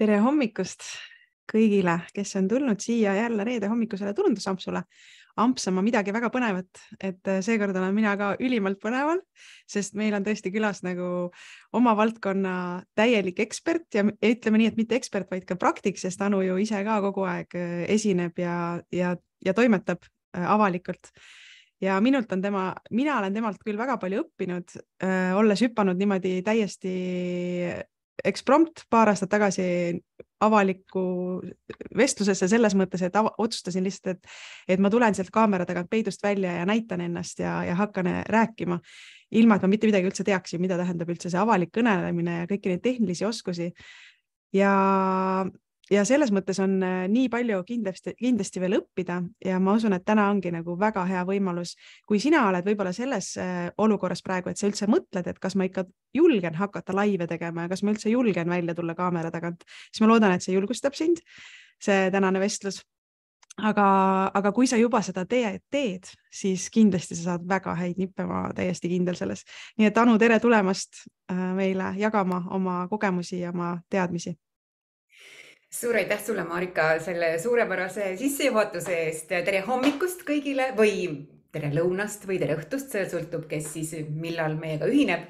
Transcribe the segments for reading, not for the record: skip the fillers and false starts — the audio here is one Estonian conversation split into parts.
Tere hommikust kõigile, kes on tulnud siia jälle reede hommikusele turundusampsule ampsama midagi väga põnevat, et seekord olen mina ka ülimalt põneval, sest meil on tõesti külas nagu oma valdkonna täielik ekspert ja ütleme nii, et mitte ekspert, vaid ka praktik, sest Anu ju ise ka kogu aeg esineb ja toimetab avalikult. Ja mina olen temalt küll väga palju õppinud, olles hüppanud niimoodi täiesti eksprompt paar aastat tagasi avalikku vestlusesse selles mõttes, et otsustasin lihtsalt, et ma tulen sealt kaamera tagant peidust välja ja näitan ennast ja hakkan rääkima, ilma et ma mitte midagi üldse teaksin, mida tähendab üldse see avalik kõnelemine ja kõiki neid tehnilisi oskusi. Ja selles mõttes on nii palju kindlasti veel õppida ja ma usun, et täna ongi nagu väga hea võimalus, kui sina oled võib-olla selles olukorras praegu, et sa üldse mõtled, et kas ma ikka julgen hakata laive tegema ja kas ma üldse julgen välja tulla kaamera tagant, siis ma loodan, et see julgustab sind, see tänane vestlus. Aga kui sa juba seda teed, siis kindlasti sa saad väga häid nippe, ma täiesti kindel selles. Nii et Anu, tere tulemast meile jagama oma kogemusi ja oma teadmisi. Suur aitäh sulle, Marika, selle suurepärase sissejuhatuse eest. Tere hommikust kõigile või tere lõunast või tere õhtust, see sõltub, kes siis millal meiega ühineb.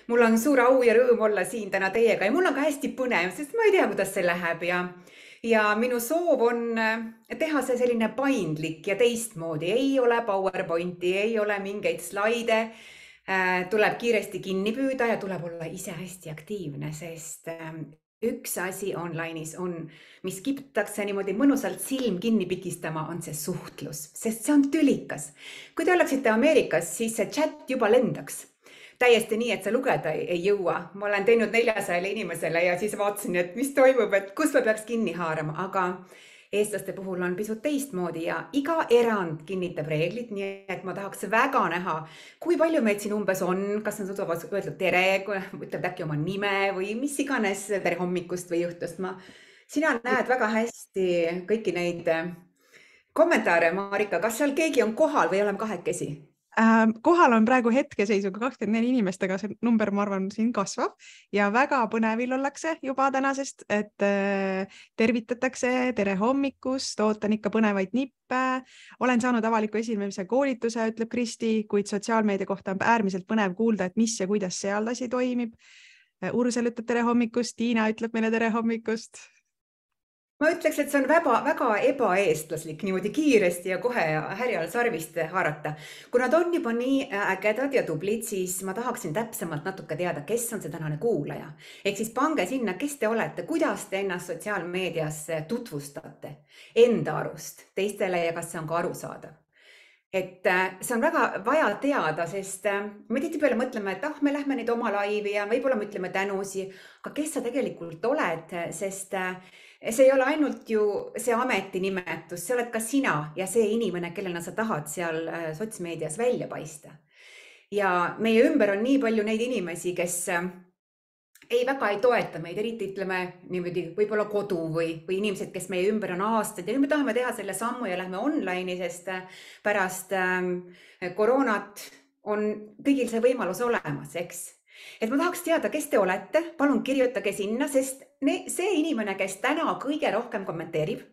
Mul on suur au ja rõõm olla siin täna teiega ja mul on ka hästi põnev, sest ma ei tea, kuidas see läheb ja minu soov on teha see selline paindlik ja teistmoodi. Ei ole PowerPointi, ei ole mingeid slaide. Tuleb kiiresti kinni püüda ja tuleb olla ise hästi aktiivne, sest üks asi online'is on, mis kiputakse niimoodi mõnusalt silm kinni pikistama, on see suhtlus, sest see on tülikas. Kui te oleksite Ameerikas, siis see chat juba lendaks. Täiesti nii, et sa lugeda ei jõua. Ma olen teinud 400 inimesele ja siis vaatasin, et mis toimub, et kus ma peaks kinni haarama, aga eestlaste puhul on pisut teistmoodi ja iga erand kinnitab reeglid, nii et ma tahaks väga näha, kui palju meid siin umbes on, kas on öeldud tere, ütleb äkki oma nime või mis iganes tere hommikust või õhtust. Sina näed väga hästi kõiki neid kommentaare, Marika, kas seal keegi on kohal või oleme kahekesi? Kohal on praegu hetkeseisuga 24 inimestega, see number, ma arvan, siin kasvab ja väga põnevil ollakse juba tänasest, et tervitatakse, tere hommikust, ootan ikka põnevaid nippe. Olen saanud avaliku esinemise koolituse, ütleb Kristi, kuid sotsiaalmeedia kohta on äärmiselt põnev kuulda, et mis ja kuidas seal asi toimib. Ursel ütleb tere hommikust, Tiina ütleb meile tere hommikust. Ma ütleks, et see on väga ebaeestlaslik niimoodi kiiresti ja kohe härjal sarvist haarata. Kui nad on juba nii ägedad ja tublid, siis ma tahaksin täpsemalt natuke teada, kes on see tänane kuulaja. Ehk siis pange sinna, kes te olete, kuidas te ennast sotsiaalmeedias tutvustate enda arust teistele ja kas see on ka arusaadav. Et see on väga vaja teada, sest me tihtipeale mõtleme, et me lähme nüüd oma laivi ja võib-olla me ütleme tänusi, aga kes sa tegelikult oled, sest see ei ole ainult ju see ametinimetus, see oled ka sina ja see inimene, kellena sa tahad seal sotsmeedias välja paista. Ja meie ümber on nii palju neid inimesi, kes väga ei toeta meid, eriti ütleme niimoodi võib-olla kodu või inimesed, kes meie ümber on aastaid ja nüüd me tahame teha selle sammu ja lähme online'i, sest pärast koroonat on kõigil see võimalus olemas, eks? Et ma tahaks teada, kes te olete, palun kirjutage sinna, sest see inimene, kes täna kõige rohkem kommenteerib,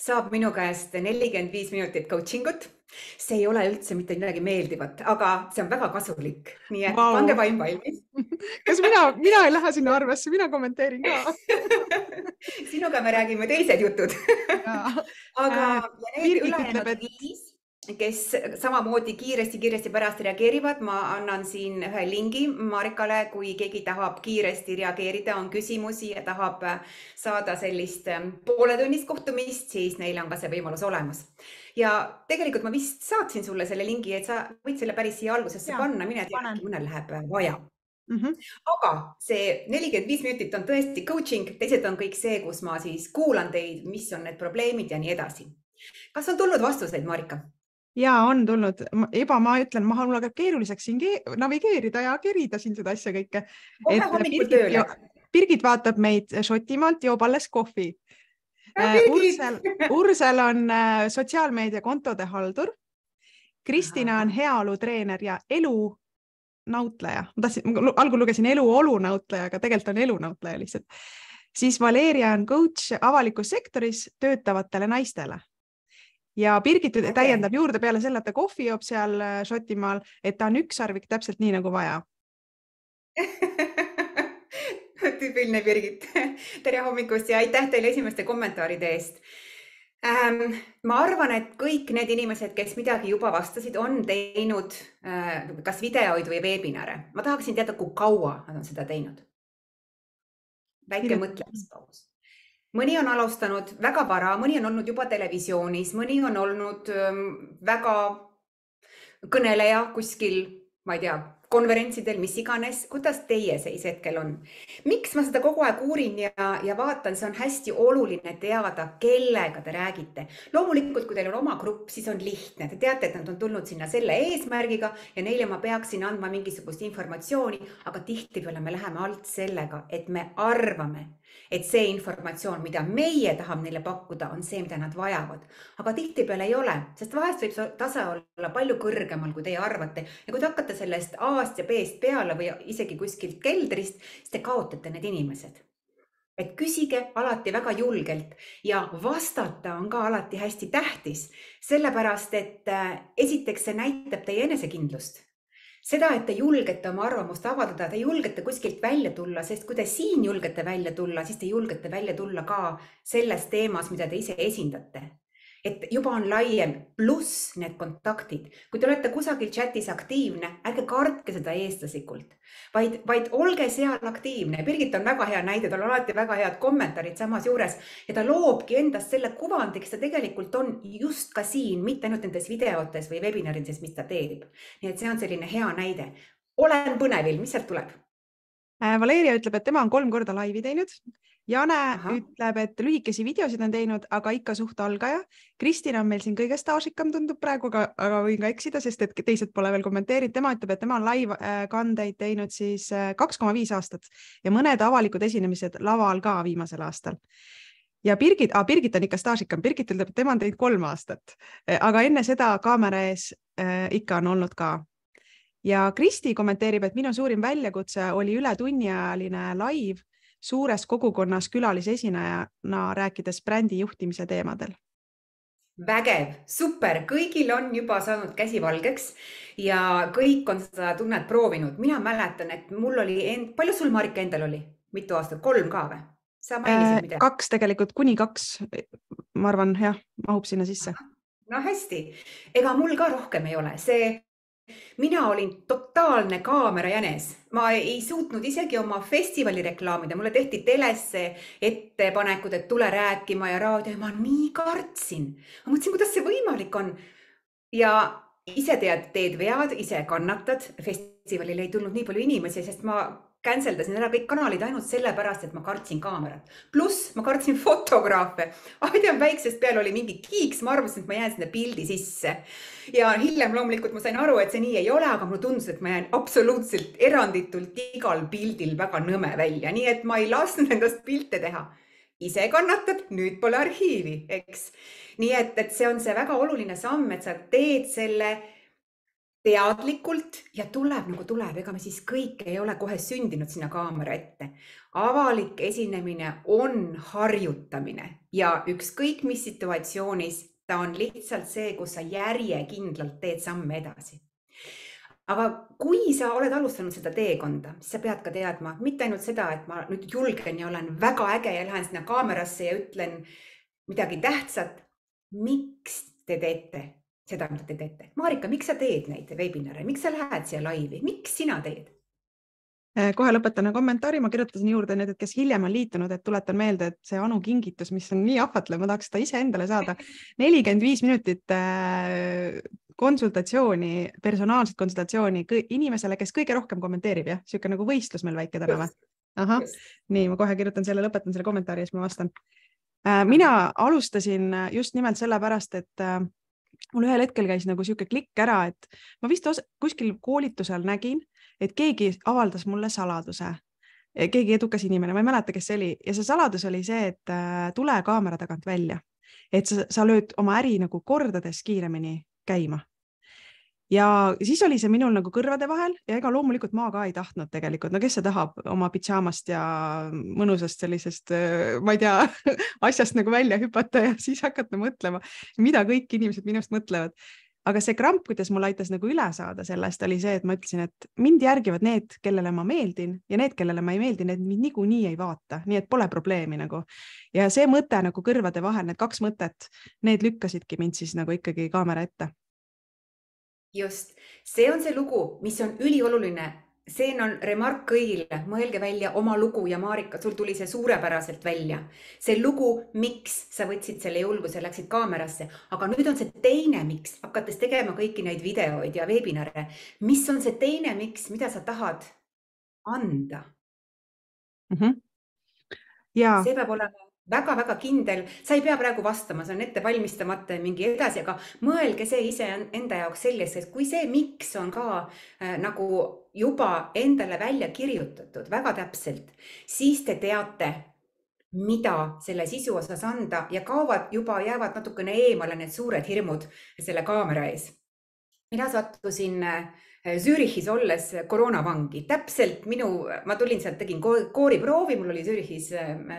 saab minu käest 45 minutit coachingut. See ei ole üldse mitte midagi meeldivat, aga see on väga kasulik. Nii et pange vaim valmis. Kas mina ei lähe sinna arvesse, mina kommenteerin ka. Sinuga me räägime teised jutud. Aga need ülejäänud 5, kes samamoodi kiiresti pärast reageerivad, ma annan siin ühe lingi Marikale, kui keegi tahab kiiresti reageerida, on küsimusi ja tahab saada sellist pooletunnist kohtumist, siis neil on ka see võimalus olemas. Ja tegelikult ma vist saatsin sulle selle lingi, et sa võid selle päris siia algusesse panna, mine tea, mõnel läheb vaja. Aga see 45 minutit on tõesti coaching, teised on kõik see, kus ma siis kuulan teid, mis on need probleemid ja nii edasi. Kas on tulnud vastuseid, Marika? Ja on tulnud. Ma ütlen, mul hakkab keeruliseks siin navigeerida ja kerida siin seda asja kõike. Birgit vaatab meid Šotimaalt, joob alles kohvi. Ursel on sotsiaalmeedia kontode haldur. Kristina on heaolutreener ja elunautleja. Ma algul lugesin eluolunautleja, aga tegelikult on elunautleja lihtsalt. Siis Valeria on coach avalikus sektoris töötavatele naistele. Ja Birgit täiendab juurde peale selle, et ta kohvi joob seal Šotimaal, et ta on ükssarvik täpselt nii nagu vaja. Tüüpiline Birgit. Tere hommikust ja aitäh teile esimeste kommentaaride eest. Ma arvan, et kõik need inimesed, kes midagi juba vastasid, on teinud kas videoid või webinare. Ma tahaksin teada, kui kaua nad on seda teinud. Väike mõtlemispaus. Mõni on alustanud väga vara, mõni on olnud juba televisioonis, mõni on olnud väga kõneleja kuskil, ma ei tea, konverentsidel, mis iganes. Kuidas teie seis hetkel on? Miks ma seda kogu aeg uurin ja vaatan, see on hästi oluline teada, kellega te räägite. Loomulikult, kui teil on oma grupp, siis on lihtne. Te teate, et nad on tulnud sinna selle eesmärgiga ja neile ma peaksin andma mingisugust informatsiooni, aga tihtipeale me läheme alt sellega, et me arvame, et see informatsioon, mida meie tahame neile pakkuda, on see, mida nad vajavad. Aga tihtipeale ei ole, sest vahest võib tase olla palju kõrgemal, kui teie arvate. Ja kui te hakkate sellest A-st ja B-st peale või isegi kuskilt keldrist, siis te kaotate need inimesed. Et küsige alati väga julgelt ja vastata on ka alati hästi tähtis, sellepärast, et esiteks see näitab teie enesekindlust. Seda, et te julgete oma arvamust avaldada, te julgete kuskilt välja tulla, sest kui te siin julgete välja tulla, siis te julgete välja tulla ka selles teemas, mida te ise esindate. Et juba on laiem, pluss need kontaktid. Kui te olete kusagil chatis aktiivne, ärge kartke seda eestlaslikult, vaid olge seal aktiivne. Birgit on väga hea näide, tal on alati väga head kommentaarid samas juures ja ta loobki endast selle kuvandiks, ta tegelikult on just ka siin, mitte ainult nendes videotes või webinarides, mis ta teeb. Nii et see on selline hea näide. Olen põnevil, mis sealt tuleb? Valeria ütleb, et tema on 3 korda laivi teinud. Jane ütleb, et lühikesi videosid on teinud, aga ikka suht algaja. Kristina on meil siin kõige staažikam, tundub praegu, aga võin ka eksida, sest et teised pole veel kommenteerinud. Tema ütleb, et tema on live-kandeid teinud siis 2,5 aastat ja mõned avalikud esinemised laval ka viimasel aastal. Ja Birgit on ikka staažikam. Birgit ütleb, et tema on teinud 3 aastat, aga enne seda kaamera ees ikka on olnud ka. Ja Kristi kommenteerib, et minu suurim väljakutse oli üle tunniajaline live suures kogukonnas külalisesinejana rääkides brändi juhtimise teemadel. Vägev, super, kõigil on juba saanud käsi valgeks ja kõik on seda tunnet proovinud. Mina mäletan, et mul oli, palju sul Marika endal oli? Mitu aastat? 3 ka või? Sa mainisid midagi? 2 tegelikult, kuni 2, ma arvan, jah, mahub sinna sisse. No hästi, ega mul ka rohkem ei ole. Mina olin totaalne kaamera jänes. Ma ei suutnud isegi oma festivali reklaamida. Mulle tehti telesse ettepanekud, et tule rääkima ja raadio ja ma nii kartsin. Ma mõtlesin, kuidas see võimalik on. Ja ise teed vead, ise kannatad. Festivalil ei tulnud nii palju inimesi, sest ma canceldasin ära kõik kanalid ainult sellepärast, et ma kartsin kaamerat. Pluss ma kartsin fotograafe. Väiksest peale oli mingi kiiks, ma arvasin, et ma jään sinna pildi sisse. Ja hiljem loomulikult ma sain aru, et see nii ei ole, aga mulle tundus, et ma jään absoluutselt eranditult igal pildil väga nõme välja. Nii et ma ei lasknud endast pilte teha. Ise kannatad, nüüd pole arhiivi, eks. Nii et see on see väga oluline samm, et sa teed selle teadlikult ja tuleb nagu tuleb, ega me siis kõik ei ole kohe sündinud sinna kaamera ette. Avalik esinemine on harjutamine ja ükskõik mis situatsioonis ta on lihtsalt see, kus sa järjekindlalt teed samme edasi. Aga kui sa oled alustanud seda teekonda, siis sa pead ka teadma, mitte ainult seda, et ma nüüd julgen ja olen väga äge ja lähen sinna kaamerasse ja ütlen midagi tähtsat. Miks te teete seda, mida te teete? Marika, miks sa teed neid webinare? Miks sa lähed siia laivi? Miks sina teed? Kohe lõpetan kommentaari, ma kirjutasin juurde need, et kes hiljem on liitunud, et tuletan meelde, et see Anu kingitus, mis on nii ahvatlev, ma tahaks seda ise endale saada. 45 minutit konsultatsiooni, personaalset konsultatsiooni inimesele, kes kõige rohkem kommenteerib, jah? Siuke nagu võistlus meil väike täna või? Ahah, nii, ma kohe kirjutan selle, lõpetan selle kommentaari ja siis ma vastan. Mina alustasin just nimelt sellepärast, et mul ühel hetkel käis nagu siuke klikk ära, et ma vist kuskil koolitusel nägin, et keegi avaldas mulle saladuse. Keegi edukas inimene, ma ei mäleta, kes see oli. Ja see saladus oli see, et tule kaamera tagant välja. Et sa lööd oma äri nagu kordades kiiremini käima. ja siis oli see minul nagu kõrvade vahel ja ega loomulikult ma ka ei tahtnud tegelikult, no kes see tahab oma pidžaamast ja mõnusast sellisest, ma ei tea, asjast nagu välja hüpata ja siis hakata mõtlema, mida kõik inimesed minust mõtlevad. Aga see kramp, kuidas mul aitas nagu üle saada sellest, oli see, et ma ütlesin, et mind järgivad need, kellele ma meeldin ja need, kellele ma ei meeldi, need mind niikuinii ei vaata, nii et pole probleemi nagu. Ja see mõte nagu kõrvade vahel, need 2 mõtet, need lükkasidki mind siis nagu ikkagi kaamera ette. Just, see on see lugu, mis on ülioluline. See on remark kõigile, mõelge välja oma lugu ja Marika, sul tuli see suurepäraselt välja. See lugu, miks sa võtsid selle julguse, läksid kaamerasse, aga nüüd on see teine miks, hakates tegema kõiki neid videoid ja webinare. Mis on see teine miks, mida sa tahad anda? Ja. See peab olema väga-väga kindel, sa ei pea praegu vastama, see on ette valmistamata ja mingi edasi, aga mõelge see ise enda jaoks selles, et kui see miks on ka nagu juba endale välja kirjutatud väga täpselt, siis te teate, mida selle sisu osas anda ja jäävad natukene eemale need suured hirmud selle kaamera ees. Mina sattusin Zürichis olles koroonavangi. Täpselt ma tulin sealt, tegin kooriproovi, mul oli Zürichis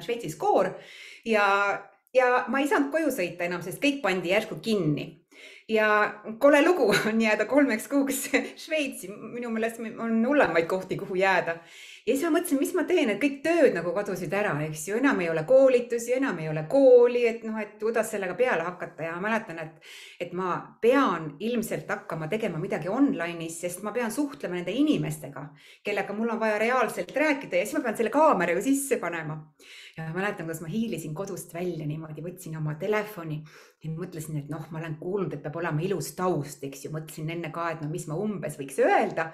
Šveitsis koor ja ma ei saanud koju sõita enam, sest kõik pandi järsku kinni. Ja kole lugu on jääda 3 kuuks Šveitsi, minu meelest on hullemaid kohti, kuhu jääda. Ja siis ma mõtlesin, mis ma teen, et kõik tööd nagu kadusid ära, eks ju, enam ei ole koolitusi, enam ei ole kooli, et kuidas sellega peale hakata ja mäletan, et ma pean ilmselt hakkama tegema midagi online'is, sest ma pean suhtlema nende inimestega, kellega mul on vaja reaalselt rääkida ja siis ma pean selle kaamera ju sisse panema. Ja mäletan, kuidas ma hiilisin kodust välja niimoodi, võtsin oma telefoni ja mõtlesin, et ma olen kuulnud, et peab olema ilus taust, eks ju, mõtlesin enne ka, et mis ma umbes võiks öelda.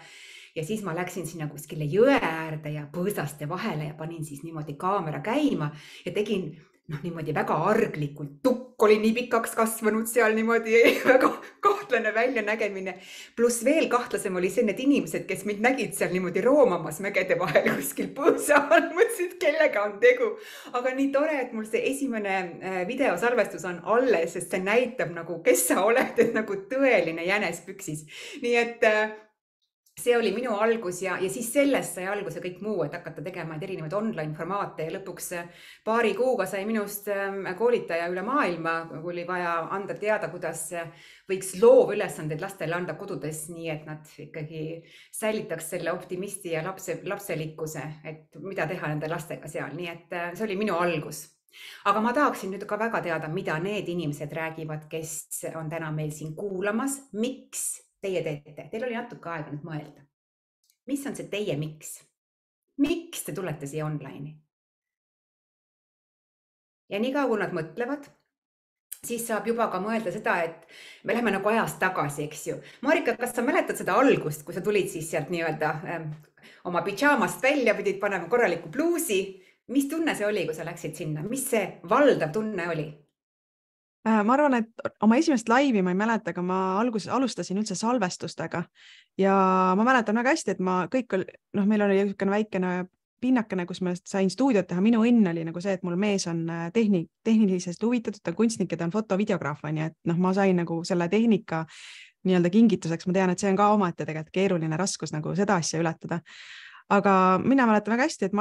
Ja siis ma läksin sinna kuskile jõe äärde ja põõsaste vahele ja panin siis niimoodi kaamera käima ja tegin niimoodi väga arglikult. Tukk oli nii pikaks kasvanud seal niimoodi, väga kahtlane väljanägemine. Pluss veel kahtlasem oli see, need inimesed, kes mind nägid seal niimoodi roomamas mägede vahel kuskil põõsa all, mõtlesid, kellega on tegu. Aga nii tore, et mul see esimene videosalvestus on alles, sest see näitab nagu, kes sa oled, et nagu tõeline jänes püksis. Nii et see oli minu algus ja siis sellest sai alguse kõik muu, et hakata tegema erinevaid online formaate ja lõpuks paari kuuga sai minust koolitaja üle maailma, kui oli vaja anda teada, kuidas võiks loovülesandeid lastele anda kodudes, nii et nad ikkagi säilitaks selle optimisti ja lapselikkuse, et mida teha nende lastega seal, nii et see oli minu algus. Aga ma tahaksin nüüd ka väga teada, mida need inimesed räägivad, kes on täna meil siin kuulamas, miks teie teete. Teil oli natuke aega nüüd mõelda. Mis on see teie miks? Miks te tulete siia online'i? Ja nii kaua, kui nad mõtlevad, siis saab juba ka mõelda seda, et me läheme nagu ajast tagasi, eks ju. Marika, kas sa mäletad seda algust, kui sa tulid siis sealt nii-öelda oma pidžaamast välja, pidid panema korraliku bluusi? Mis tunne see oli, kui sa läksid sinna? Mis see valdav tunne oli? Ma arvan, et oma esimest laivi ma ei mäleta, aga ma alustasin üldse salvestustega ja ma mäletan väga hästi, et meil oli väikene pinnakene, kus ma sain stuudiot teha. Minu õnn oli nagu see, et mul mees on tehnilisest huvitatud, ta on kunstnik ja ta on fotovideograaf, nii et ma sain nagu selle tehnika nii-öelda kingituseks. Ma tean, et see on ka omaette tegelikult keeruline raskus nagu seda asja ületada. Aga mina mäletan väga hästi, et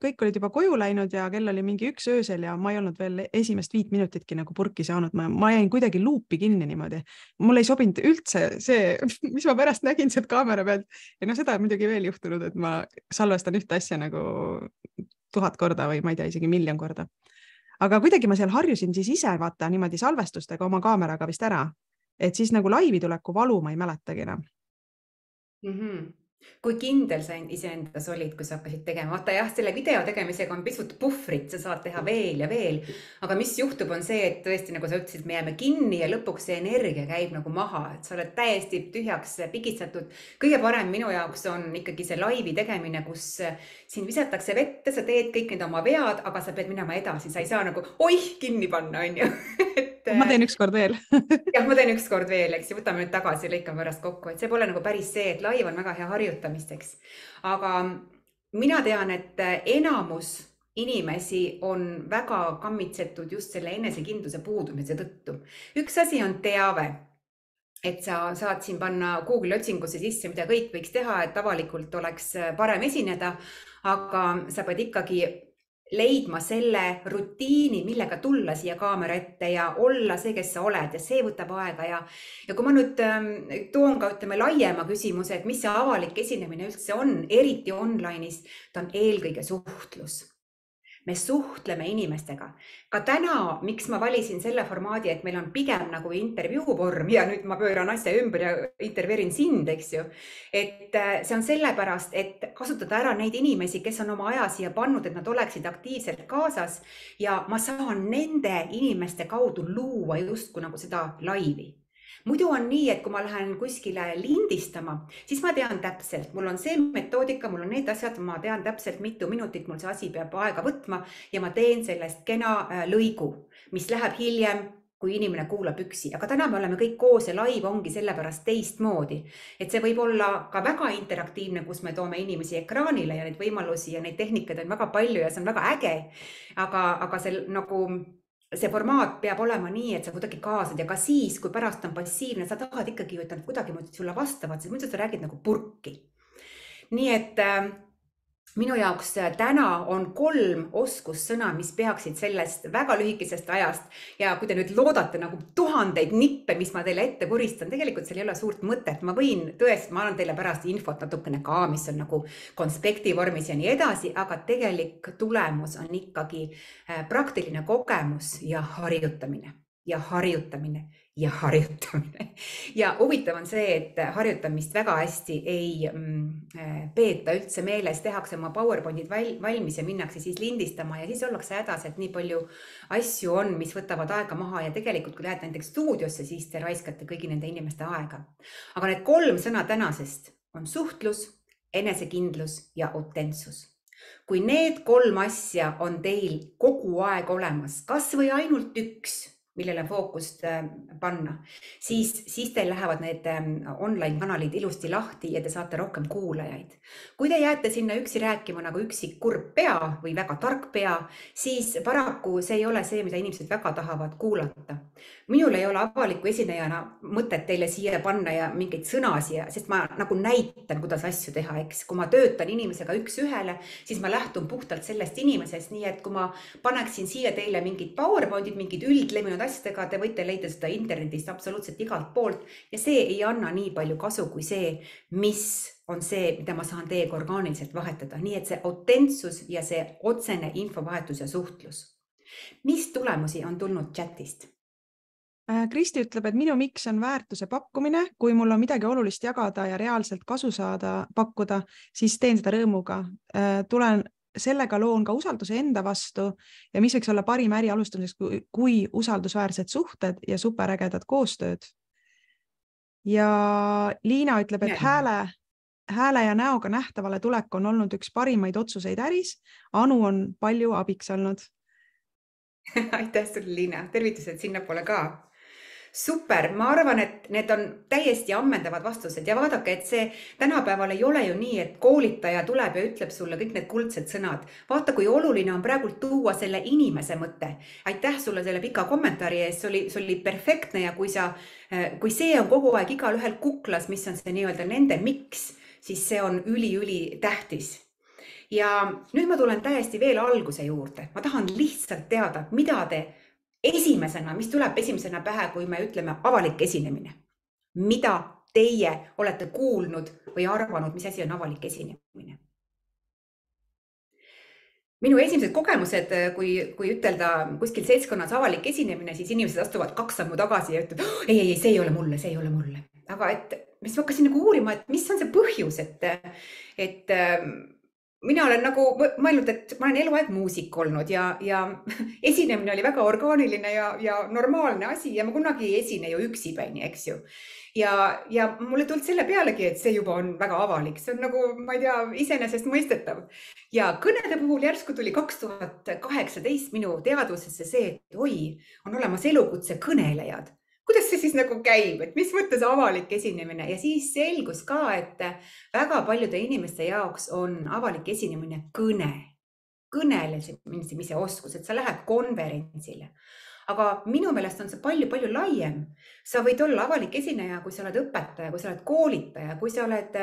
kõik olid juba koju läinud ja kell oli mingi 1 öösel ja ma ei olnud veel esimest 5 minutitki nagu purki saanud. Ma jäin kuidagi luupi kinni niimoodi. Mul ei sobinud üldse see, mis ma pärast nägin sealt kaamera pealt. Ja seda on muidugi veel juhtunud, et ma salvestan ühte asja nagu 1000 korda või ma ei tea, isegi 1,000,000 korda. Aga kuidagi ma seal harjusin siis ise vaata niimoodi salvestustega oma kaameraga vist ära. Et siis nagu laivi tuleku valu ma ei mäletagi enam. Kui kindel sa iseendas olid, kui sa hakkasid tegema? Vaata jah, selle video tegemisega on pisut puhvrit, sa saad teha veel ja veel. Aga mis juhtub on see, et tõesti, nagu sa ütlesid, me jääme kinni ja lõpuks see energia käib nagu maha. Et sa oled täiesti tühjaks pigistatud. Kõige parem minu jaoks on ikkagi see laivi tegemine, kus siin visatakse vette, sa teed kõik need oma vead, aga sa pead minema edasi. Sa ei saa nagu kinni panna, on ju. Ma teen ükskord veel. Jah, ma teen ükskord veel, eks ju, võtame nüüd tagasi ja lõikame pärast kokku, et see pole nagu päris see, et laiv on väga hea harjutamisteks. Aga mina tean, et enamus inimesi on väga kammitsetud just selle enesekindluse puudumise tõttu. Üks asi on teave. et sa saad siin panna Google otsingusse sisse, mida kõik võiks teha, et avalikult oleks parem esineda, aga sa pead ikkagi leidma selle rutiini, millega tulla siia kaamera ette ja olla see, kes sa oled, ja see võtab aega ja kui ma nüüd toon ka, ütleme, laiema küsimuse, et mis see avalik esinemine üldse on, eriti online'is, ta on eelkõige suhtlus. Me suhtleme inimestega. Ka täna, miks ma valisin selle formaadi, et meil on pigem nagu intervjuu vorm ja nüüd ma pööran asja ümber ja intervjueerin sind, eks ju. Et see on sellepärast, et kasutada ära neid inimesi, kes on oma aja siia pannud, et nad oleksid aktiivselt kaasas ja ma saan nende inimeste kaudu luua justkui nagu seda laivi. Muidu on nii, et kui ma lähen kuskile lindistama, siis ma tean täpselt, mul on see metoodika, mul on need asjad, ma tean täpselt, mitu minutit mul see asi peab aega võtma ja ma teen sellest kena lõigu, mis läheb hiljem, kui inimene kuulab üksi. Aga täna me oleme kõik koos ja live ongi sellepärast teistmoodi. Et see võib olla ka väga interaktiivne, kus me toome inimesi ekraanile ja neid võimalusi ja neid tehnikaid on väga palju ja see on väga äge. Aga see nagu... See formaat peab olema nii, et sa kuidagi kaasad ja ka siis, kui pärast on passiivne, sa tahad ikkagi ju, et nad kuidagi sulle vastavad, sest muidu sa räägid nagu purki. Nii et minu jaoks täna on 3 oskussõna, mis peaksid sellest väga lühikesest ajast ja kui te nüüd loodate nagu 1000 nippe, mis ma teile ette puristan, tegelikult seal ei ole suurt mõtet. Ma võin tõesti, ma annan teile pärast infot natukene ka, mis on nagu konspekti vormis ja nii edasi, aga tegelik tulemus on ikkagi praktiline kogemus ja harjutamine ja harjutamine ja harjutamine. Ja huvitav on see, et harjutamist väga hästi ei peeta üldse meeles, tehakse oma PowerPointid valmis ja minnakse siis lindistama ja siis ollakse hädas, et nii palju asju on, mis võtavad aega maha ja tegelikult, kui lähete näiteks stuudiosse, siis te raiskate kõigi nende inimeste aega. Aga need 3 sõna tänasest on suhtlus, enesekindlus ja autentsus. Kui need 3 asja on teil kogu aeg olemas, kas või ainult 1, millele fookust panna, siis teil lähevad need online kanalid ilusti lahti ja te saate rohkem kuulajaid. Kui te jääte sinna üksi rääkima nagu üksik kurb pea või väga tark pea, siis paraku see ei ole see, mida inimesed väga tahavad kuulata. Minul ei ole avaliku esinejana mõtet teile siia panna ja mingeid sõnasi, sest ma nagu näitan, kuidas asju teha, eks. Kui ma töötan inimesega 1 ühele, siis ma lähtun puhtalt sellest inimesest, nii et kui ma paneksin siia teile mingid PowerPointid, mingid üldlevinud asjadega, te võite leida seda internetist absoluutselt igalt poolt ja see ei anna nii palju kasu kui see, mis on see, mida ma saan teiega orgaaniliselt vahetada. Nii et see autentsus ja see otsene infovahetus ja suhtlus. Mis tulemusi on tulnud chatist? Kristi ütleb, et minu miks on väärtuse pakkumine, kui mul on midagi olulist jagada ja reaalselt kasu saada pakkuda, siis teen seda rõõmuga. Sellega loon ka usalduse enda vastu ja mis võiks olla parim äri alustamiseks kui usaldusväärsed suhted ja superägedad koostööd. Ja Liina ütleb, et hääle ja näoga nähtavale tulek on olnud üks parimaid otsuseid äris. Anu on palju abiks olnud. Aitäh sulle, Liina. Tervitused sinna poole ka. Super, ma arvan, et need on täiesti ammendavad vastused ja vaadake, et see tänapäeval ei ole ju nii, et koolitaja tuleb ja ütleb sulle kõik need kuldsed sõnad. Vaata, kui oluline on praegu tuua selle inimese mõte. Aitäh sulle selle pika kommentaari eest, see oli perfektne ja kui see on kogu aeg igal ühel kuklas, mis on see nii-öelda nende miks, siis see on üli tähtis. Ja nüüd ma tulen täiesti veel alguse juurde. Ma tahan lihtsalt teada, mida te mis tuleb esimesena pähe, kui me ütleme avalik esinemine. Mida teie olete kuulnud või arvanud, mis asi on avalik esinemine? Minu esimesed kogemused, kui ütelda kuskil seltskonnas avalik esinemine, siis inimesed astuvad 2 sammu tagasi ja ütlevad, ei, see ei ole mulle. Aga mis ma hakkasin nagu uurima, et mis on see põhjus, et mina olen nagu mõelnud, et ma olen eluaeg muusik olnud ja esinemine oli väga orgaaniline ja normaalne asi ja ma kunagi ei esine ju üksipäini, eks ju. Ja mulle tulnud selle pealegi, et see juba on väga avalik. See on nagu, ma ei tea, iseenesest mõistetav. Ja kõnede puhul järsku tuli 2018 minu teadvusesse see, et on olemas elukutse kõnelejad. Kuidas see siis nagu käib, et mis mõttes avalik esinemine ja siis selgus ka, et väga paljude inimeste jaoks on avalik esinemine kõnelemise oskus, et sa lähed konverentsile. Aga minu meelest on see palju-palju laiem. Sa võid olla avalik esineja, kui sa oled õpetaja, kui sa oled koolitaja, kui sa oled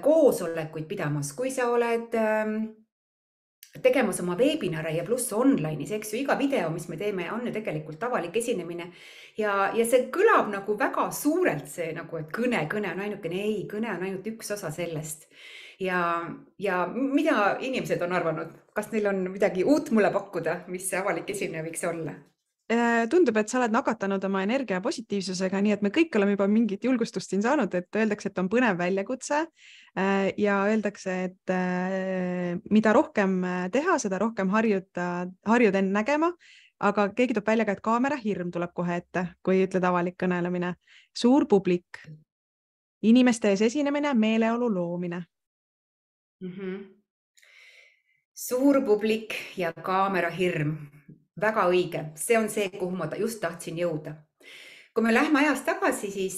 koosolekuid pidamas, kui sa oled tegemas oma webinare ja pluss online'is, eks ju, iga video, mis me teeme, on ju tegelikult avalik esinemine ja see kõlab nagu väga suurelt see nagu, et kõne on ainukene, ei, kõne on ainult üks osa sellest. Ja mida inimesed on arvanud? Kas neil on midagi uut mulle pakkuda, mis see avalik esineja võiks olla? Tundub, et sa oled nakatanud oma energia positiivsusega, nii et me kõik oleme juba mingit julgustust siin saanud, et öeldakse, et on põnev väljakutse ja öeldakse, et mida rohkem teha, seda rohkem harjud end nägema, aga keegi toob välja ka, et kaamera hirm tuleb kohe ette, kui ütled avalik kõnelemine. Suur publik, inimeste ees esinemine, meeleolu loomine. Suur publik ja kaamera hirm. Väga õige, see on see, kuhu ma just tahtsin jõuda. Kui me lähme ajas tagasi, siis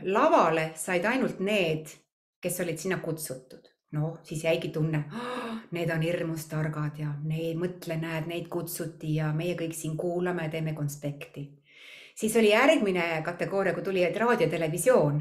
lavale said ainult need, kes olid sinna kutsutud. No, siis jäigi tunne, need on hirmus targad ja mõtle, näed, neid kutsuti ja meie kõik siin kuulame ja teeme konspekti. Siis oli järgmine kategooria, kui tuli raadio ja televisioon.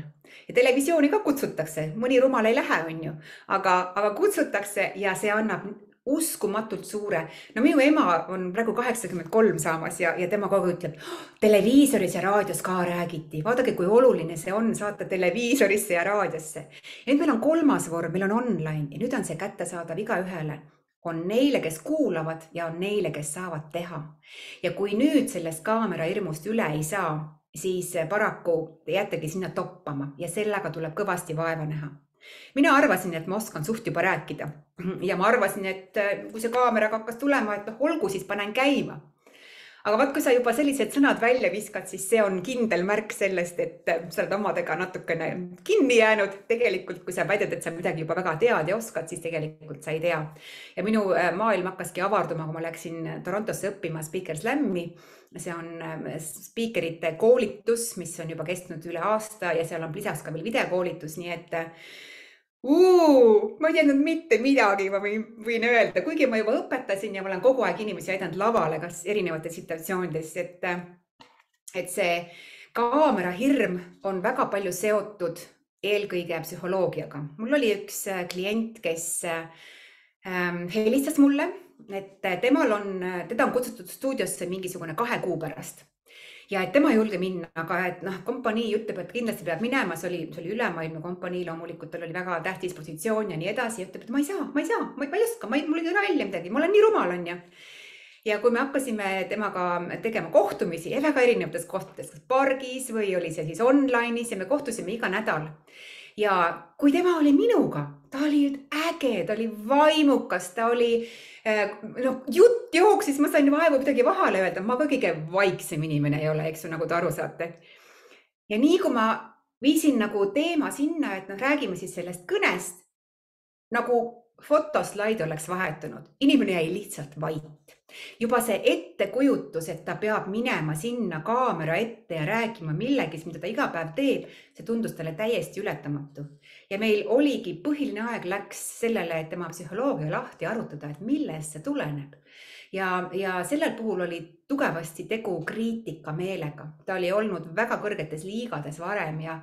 Ja televisiooni ka kutsutakse, mõni rumal ei lähe, on ju, aga kutsutakse ja see annab uskumatult suure. No minu ema on praegu 83 saamas ja tema kogu ütleb, televiisoris ja raadios ka räägiti. Vaadake, kui oluline see on saata televiisorisse ja raadiosse. Ja nüüd meil on kolmas vorm, meil on online ja nüüd on see kättesaadav igaühele. On neile, kes kuulavad ja on neile, kes saavad teha. Ja kui nüüd sellest kaamera hirmust üle ei saa, siis paraku jättegi sinna toppama ja sellega tuleb kõvasti vaeva näha. Mina arvasin, et ma oskan suht juba rääkida ja ma arvasin, et kui see kaamera hakkas tulema, et olgu, siis panen käima. Aga vaat, kui sa juba sellised sõnad välja viskad, siis see on kindel märk sellest, et sa oled omadega natukene kinni jäänud. Tegelikult, kui sa väidad, et sa midagi juba väga tead ja oskad, siis tegelikult sa ei tea. Ja minu maailm hakkaski avarduma, kui ma läksin Torontosse õppima Speaker Slam'i. See on speakerite koolitus, mis on juba kestnud üle aasta ja seal on lisaks ka veel videokoolitus, nii et ma ei teadnud mitte midagi, ma võin öelda, kuigi ma juba õpetasin ja ma olen kogu aeg inimesi aidanud lavale, kas erinevates situatsioonides, et see kaamera hirm on väga palju seotud eelkõige psühholoogiaga. Mul oli üks klient, kes helistas mulle, et teda on kutsutud stuudiosse mingisugune 2 kuu pärast. Ja et tema ei julge minna, aga et kompanii ütleb, et kindlasti peab minema, see oli ülemaailmne kompanii, loomulikult tal oli väga tähtis positsioon ja nii edasi, ja ütleb, et ma ei saa, ma ei oska, mul ei tule välja midagi, ma olen nii rumal, on ju. Ja kui me hakkasime temaga tegema kohtumisi väga erinevates kohtades, kas pargis või oli see siis online'is ja me kohtusime iga nädal. Ja kui tema oli minuga, ta oli äge, ta oli vaimukas, ta oli jutt jooksis, ma sain vaevu midagi vahele öelda, ma ka kõige vaiksem inimene ei ole, eks ju, nagu te aru saate. Ja nii kui ma viisin nagu teema sinna, et räägime siis sellest kõnest, nagu fotoslaid oleks vahetunud, inimene jäi lihtsalt vait. Juba see ettekujutus, et ta peab minema sinna kaamera ette ja rääkima millegis, mida ta iga päev teeb, see tundus talle täiesti ületamatu. Ja meil oligi põhiline aeg läks sellele, et tema psühholoogia lahti arutada, et millest see tuleneb. Ja sellel puhul oli tugevasti tegu kriitikameelega. Ta oli olnud väga kõrgetes liigades varem ja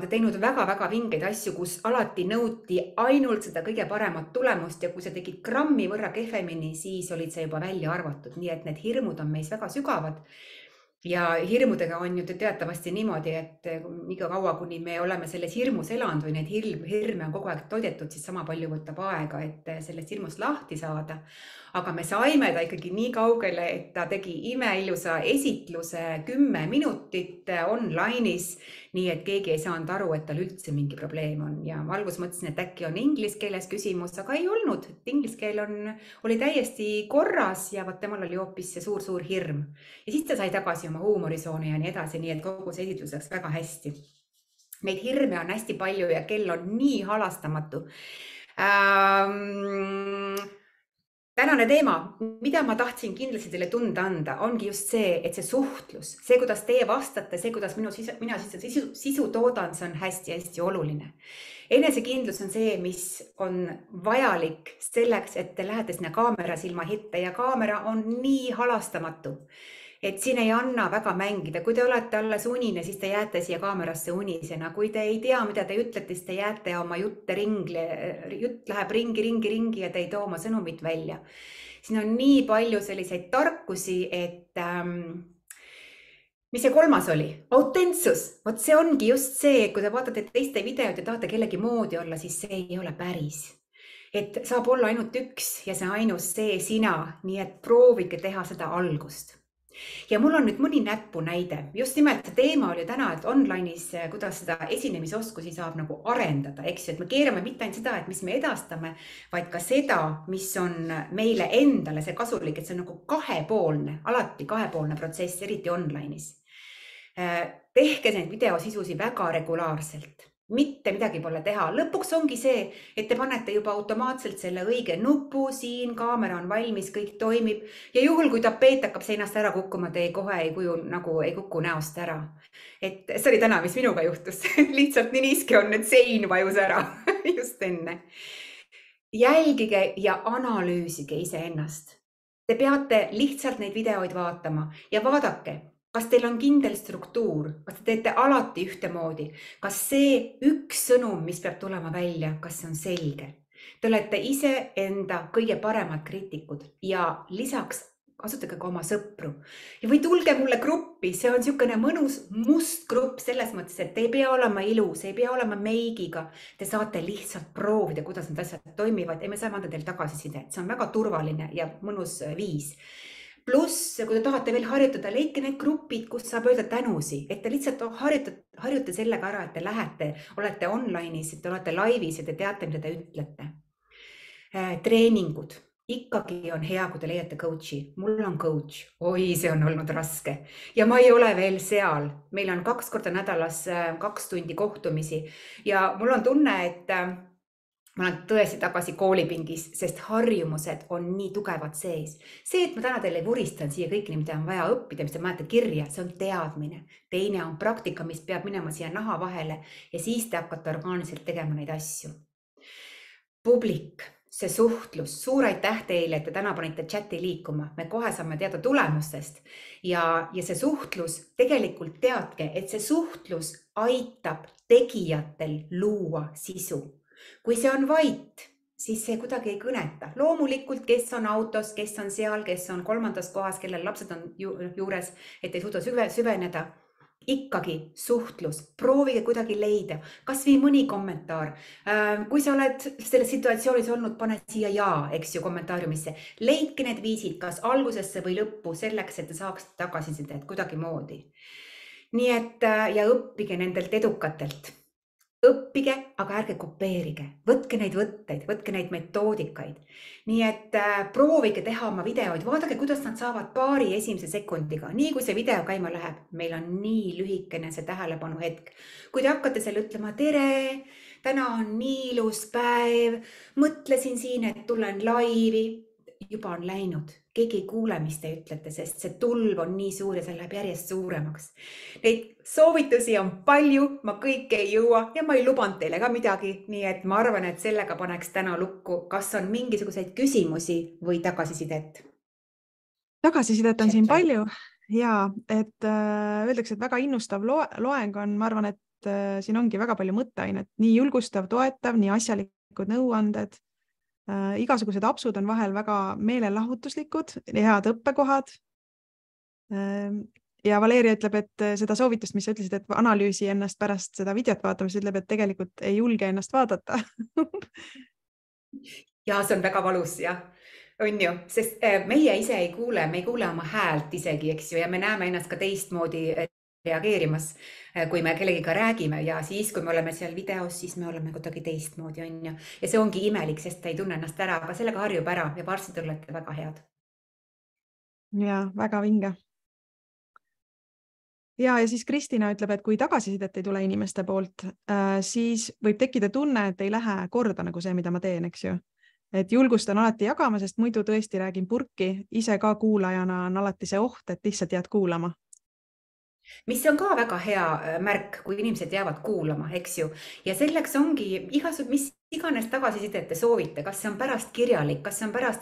teinud väga-väga vingeid asju, kus alati nõuti ainult seda kõige paremat tulemust ja kui sa tegid grammi võrra kehvemini, siis olid see juba välja arvatud. Nii et need hirmud on meis väga sügavad ja hirmudega on ju teatavasti niimoodi, et iga kaua, kuni me oleme selles hirmus elanud või need hirme on kogu aeg toidetud, siis sama palju võtab aega, et sellest hirmust lahti saada. Aga me saime ta ikkagi nii kaugele, et ta tegi imeilusa esitluse 10 minutit online'is, nii et keegi ei saanud aru, et tal üldse mingi probleem on. Ja ma alguses mõtlesin, et äkki on inglise keeles küsimus, aga ei olnud. Inglise keel oli täiesti korras ja temal oli hoopis see suur hirm. Ja siis ta sai tagasi oma huumorisooni ja nii edasi, nii et kogu see esitlus läks väga hästi. Neid hirme on hästi palju ja kell on nii halastamatu. Tänane teema, mida ma tahtsin kindlasti teile tunda anda, ongi just see, et see suhtlus, see, kuidas teie vastate, see, kuidas mina sisu toodan, see on hästi-hästi oluline. Enesekindlus on see, mis on vajalik selleks, et te lähete sinna kaamera silma hitte ja kaamera on nii halastamatu. et siin ei anna väga mängida, kui te olete alles unine, siis te jääte siia kaamerasse unisena, kui te ei tea, mida te ütlete, siis te jääte oma jutt läheb ringi ja te ei too oma sõnumit välja. Siin on nii palju selliseid tarkusi, et mis see kolmas oli? Autentsus. Vot see ongi just see, kui te vaatate teiste videod ja tahate kellegi moodi olla, siis see ei ole päris. Et saab olla ainult üks ja see ainus see sina, nii et proovige teha seda algust. Ja mul on nüüd mõni näpunäide. Just nimelt see teema oli täna, et online'is, kuidas seda esinemisoskusi saab nagu arendada, eks ju, et me keerame mitte ainult seda, et mis me edastame, vaid ka seda, mis on meile endale see kasulik, et see on nagu kahepoolne, alati kahepoolne protsess, eriti online'is. Tehke neid videosisusi väga regulaarselt. Mitte midagi pole teha. Lõpuks ongi see, et te panete juba automaatselt selle õige nupu siin, kaamera on valmis, kõik toimib. Ja juhul, kui tapeet hakkab seinast ära kukkuma, te kohe ei kuku näost ära. Et see oli täna, mis minuga juhtus. Lihtsalt nii niiske on, et sein vajus ära just enne. Jälgige ja analüüsige iseennast. Te peate lihtsalt neid videoid vaatama ja vaadake, kas teil on kindel struktuur, kas te teete alati ühtemoodi, kas see üks sõnum, mis peab tulema välja, kas see on selge. Te olete ise enda kõige paremad kriitikud ja lisaks kasutage ka oma sõpru. Ja või tulge mulle gruppi, see on niisugune mõnus must grupp selles mõttes, et te ei pea olema ilus, ei pea olema meigiga. Te saate lihtsalt proovida, kuidas need asjad toimivad ja me saame anda teil tagasisidet. See on väga turvaline ja mõnus viis. Pluss, kui te tahate veel harjutada, leidke need grupid, kus saab öelda tänusi, et te lihtsalt harjute sellega ära, et te lähete, olete online'is, et te olete laivis ja te teate, mida te ütlete. Treeningud. Ikkagi on hea, kui te leiate coachi. Mul on coach. Oi, see on olnud raske. Ja ma ei ole veel seal. Meil on 2 korda nädalas 2 tundi kohtumisi ja mul on tunne, et ma olen tõesti tagasi koolipingis, sest harjumused on nii tugevad sees. See, et ma täna teile vuristan siia kõiki, mida on vaja õppida, mis te määrate kirja, see on teadmine. Teine on praktika, mis peab minema siia naha vahele ja siis te hakkate orgaaniliselt tegema neid asju. Publik, see suhtlus, suur aitäh teile, et te täna panite chati liikuma. Me kohe saame teada tulemustest ja see suhtlus, tegelikult teadke, et see suhtlus aitab tegijatel luua sisu. Kui see on vait, siis see kuidagi ei kõneta. Loomulikult, kes on autos, kes on seal, kes on 3. kohas, kellel lapsed on juures, et ei suuda süveneda. Ikkagi suhtlus, proovige kuidagi leida, kas või mõni kommentaar. Kui sa oled selles situatsioonis olnud, pane siia eks ju, kommentaariumisse. Leidke need viisid, kas algusesse või lõppu selleks, et te saaks tagasisidet kuidagi moodi. Nii et ja õppige nendelt edukatelt. Õppige, aga ärge kopeerige. Võtke neid võtteid, võtke neid metoodikaid. Nii et proovige teha oma videoid, vaadake, kuidas nad saavad paari esimese sekundiga. Nii kui see video käima läheb, meil on nii lühikene see tähelepanu hetk. Kui te hakkate seal ütlema, tere, täna on nii ilus päev, mõtlesin siin, et tulen laivi, juba on läinud. Keegi ei kuule, mis te ütlete, sest see tulv on nii suur ja see läheb järjest suuremaks. Neid soovitusi on palju, ma kõike ei jõua ja ma ei lubanud teile ka midagi, nii et ma arvan, et sellega paneks täna lukku. Kas on mingisuguseid küsimusi või tagasisidet? Tagasisidet on siin palju ja et öeldakse, et väga innustav loeng on, ma arvan, et siin ongi väga palju mõtteainet, nii julgustav, toetav, nii asjalikud nõuanded. Igasugused apsud on vahel väga meelelahutuslikud, head õppekohad. Ja Valeria ütleb, et seda soovitust, mis sa ütlesid, et analüüsi ennast pärast seda videot vaatamas, ütleb, et tegelikult ei julge ennast vaadata. Ja see on väga valus, jah. On ju, sest meie ise ei kuule, me ei kuule oma häält isegi, eks ju, ja me näeme ennast ka teistmoodi reageerimas, kui me kellegiga räägime ja siis, kui me oleme seal videos, siis me oleme kuidagi teistmoodi, on ju. Ja see ongi imelik, sest ta ei tunne ennast ära, aga sellega harjub ära ja varsti te olete väga head. Ja väga vinge. Ja siis Kristina ütleb, et kui tagasisidet ei tule inimeste poolt, siis võib tekkida tunne, et ei lähe korda nagu see, mida ma teen, eks ju. Et julgustan alati jagama, sest muidu tõesti räägin purki. Ise ka kuulajana on alati see oht, et lihtsalt jääd kuulama. Mis on ka väga hea märk, kui inimesed jäävad kuulama, eks ju. Ja selleks ongi mis iganes tagasisidet te soovite, kas see on pärast kirjalik, kas see on pärast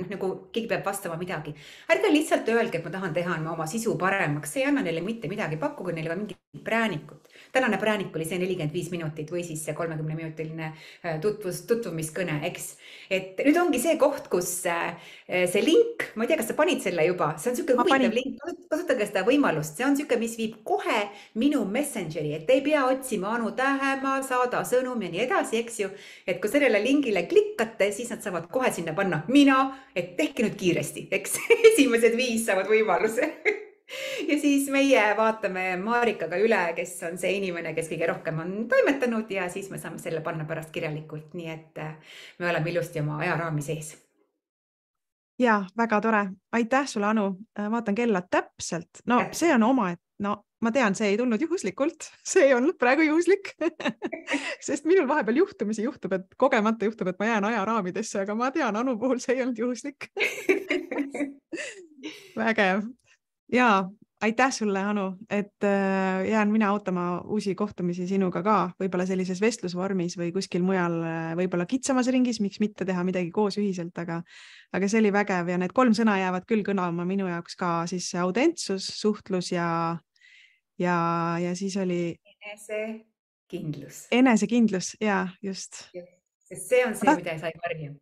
nagu keegi peab vastama midagi. Ärge lihtsalt öelge, et ma tahan teha oma sisu paremaks, see ei anna neile mitte midagi, pakkuge neile ka mingit präänikut. Tänane präänik oli see 45 minutit või siis see 30-minutiline tutvumiskõne, eks. Et nüüd ongi see koht, kus see link, ma ei tea, kas sa panid selle juba, see on niisugune huvitav link, kasutage seda võimalust, see on niisugune, mis viib kohe minu Messengeri, et ei pea otsima Anu Tähemaa, saada sõnum ja nii edasi, eks ju. Et kui sellele lingile klikkate, siis nad saavad kohe sinna panna mina, et tehke nüüd kiiresti, eks. Esimesed 5 saavad võimaluse. Ja siis meie vaatame Marikaga üle, kes on see inimene, kes kõige rohkem on toimetanud ja siis me saame selle panna pärast kirjalikult, nii et me oleme ilusti oma ajaraami sees. Ja, väga tore. Aitäh sulle, Anu. Vaatan kella täpselt. No see on oma, no ma tean, see ei tulnud juhuslikult, see ei olnud praegu juhuslik, sest minul vahepeal juhtumisi juhtub, et kogemata juhtub, et ma jään ajaraamidesse, aga ma tean, Anu puhul see ei olnud juhuslik. Vägev. Ja aitäh sulle, Anu, et jään mina ootama uusi kohtumisi sinuga ka, võib-olla sellises vestlusvormis või kuskil mujal, võib-olla kitsamas ringis, miks mitte teha midagi koos ühiselt, aga see oli vägev ja need 3 sõna jäävad küll kõlama minu jaoks ka, siis autentsus, suhtlus ja siis oli enesekindlus, ja just. Sest see on see, mida sa ei varju.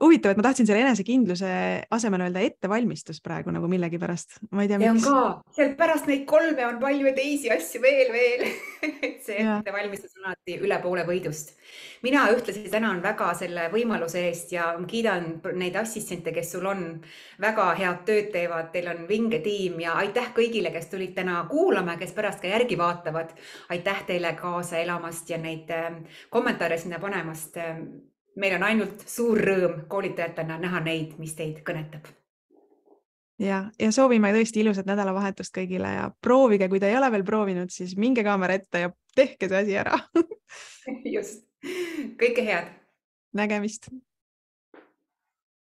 Huvitav, et ma tahtsin selle enesekindluse asemel öelda ettevalmistus praegu nagu millegi pärast. Ma ei tea, miks. See on ka, seal pärast neid 3 on palju teisi asju veel. See ettevalmistus on alati üle poole võidust. Mina ühtlasi tänan väga selle võimaluse eest ja kiidan neid assistente, kes sul on väga head tööd teevad. Teil on vinge tiim ja aitäh kõigile, kes tulid täna kuulama, kes pärast ka järgi vaatavad. Aitäh teile kaasa elamast ja neid kommentaare sinna panemast. Meil on ainult suur rõõm koolitajatena näha neid, mis teid kõnetab. Ja soovime tõesti ilusat nädalavahetust kõigile ja proovige, kui te ei ole veel proovinud, siis minge kaamera ette ja tehke see asi ära. Just. Kõike head. Nägemist.